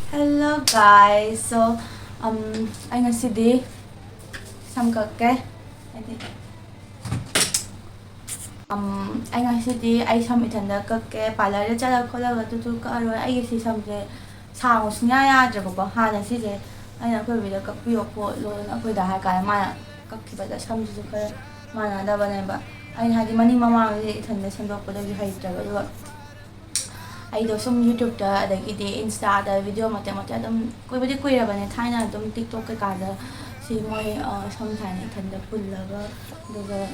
Hello guys. So anh ngasi디 samkakke. anh ngasidi ai sam ithanda kakke parlor da chala khola tu ka aro ai si samje sang usnya ya jabo ko ha na si je ai na khoi video kakpiyo po lo na khoi da ha ka ma kakki ba da samju ka ma na da ba ne ba ai hadi mani mama ithanda sendok ko da ji hai ta ba I do some YouTube da adagidi Insta da video mate adum koibadi koirabane thaina adum TikTok ka kada si moi some thaina thanda pullaga duga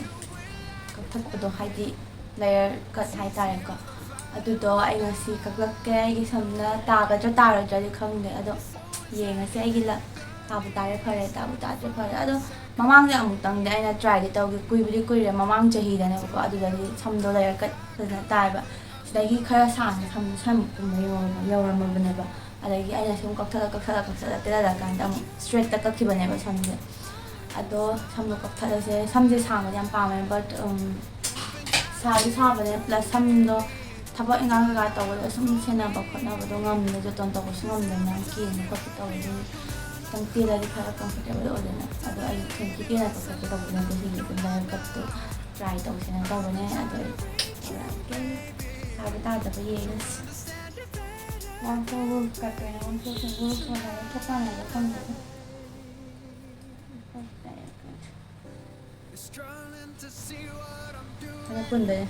kathakdo haidi layer cut hai tare ka adu do ai ngasi kaklakke ai samna ta ga tara jari khangde ado yenga se ai gila tabu tare phare tabu tare phare ado mamang de amuk tang de aina try de tawge koibadi koire mamang chahi da ne ko adu da samdo layer cut na tai ba Lagi kaya sang sam kumayo yawan mo bane ba alagi ay sum kakthada tela kan dam straight ta kakhi bane ba samje ado samno kakthada se samje sang yam pa me but sa bane plus samno thaba inga ga ta wala sum sena ba khona ba do ngam ne jo ton ta ko sum ngam na ki ne ko ta wa tang ti la di kaya comfortable ode na ado ay thank you na ko ta ba na ko si ko na ka to try to sena ta bane ado Sabi tada ba yes. One for roof cut and one for the roof for the kapana the congo. Ano pun ba yan?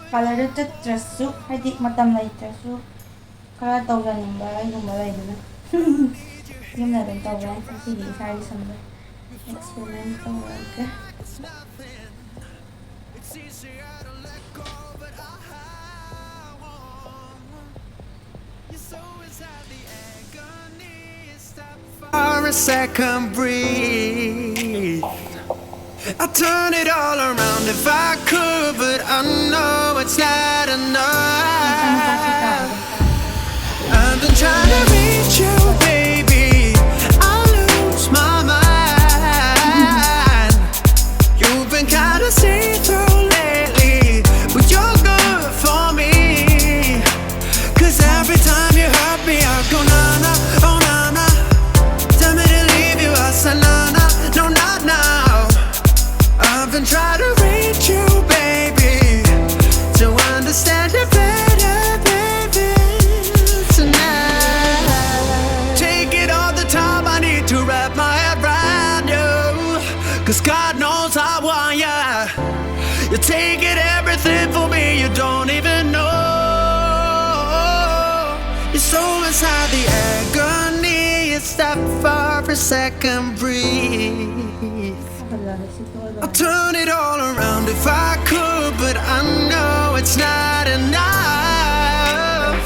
Kalau itu dress suit, hadi matam lagi dress suit. Kalau tahu kan yang balai itu na. Yung na rin tahu kan, kasi di sari sambil. Experimental work. For a second, breathe. I'd turn it all around if I could, but I know it's not enough. I've been trying to reach you, baby. I lose my mind. You've been kinda see-through lately, but you're good for me. Cause every time you hurt me, I go na-na, oh na-na. Tell me to leave you, I say na-na, no not now. I've been trying to reach you, baby, to understand you better, baby, tonight. Take it all the time, I need to wrap my head around you. Cause God knows I want ya. You're taking everything for me, you don't even know. Your soul inside the agony, you stop for a second, breathe. I'll turn it all around if I could, but I know it's not enough.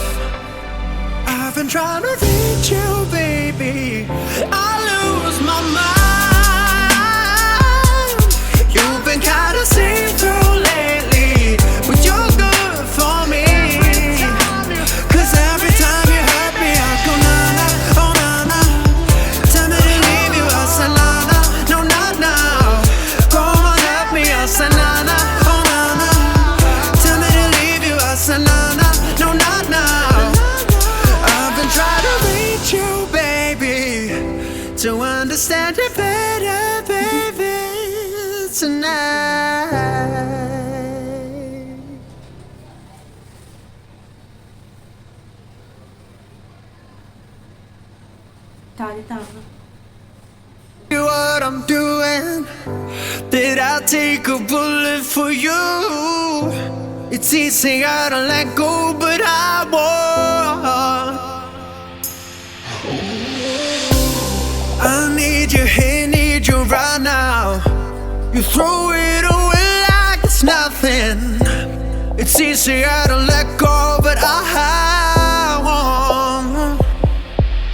I've been trying to reach you, baby. I lose my mind. You've been kinda see-through lately, but you're good for me. Cause every time you hurt me, I go na-na, oh na-na. Tell me to leave you, I say na-na, no not now. Come on, help me, I say na-na, oh na-na. Tell me to leave you, I say na-na, no not now. I've been trying to reach you, baby, to understand you better, baby, tonight. What I'm doing, did I take a bullet for you? It's easier to let go, but I won't. I need you here, need you right now. You throw it away like it's nothing. It's easier to let go, but I won't.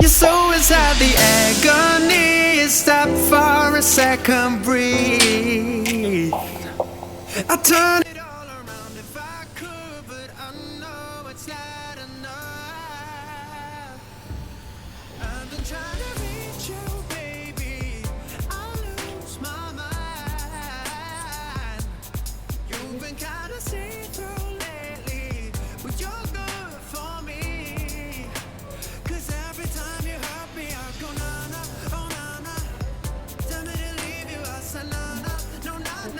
Your soul inside the agony, stop for a second, breathe. I turn it all around if I could, but I know it's not enough. I've been trying to reach you, baby. I lose my mind. You've been kinda see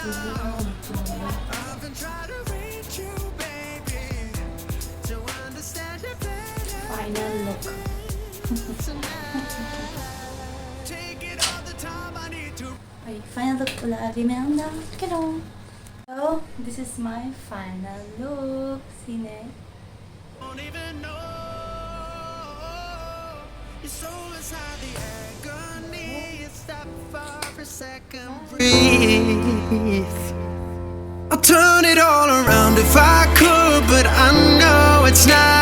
I've been trying to reach you, baby, to understand you better. Final look. Take it all the time I need to. Okay, final look pula. Remember? Hello. So, this is my final look. Sine. Don't even know your soul inside the agony. Stop for a second, breathe. I'll turn it all around if I could, but I know it's not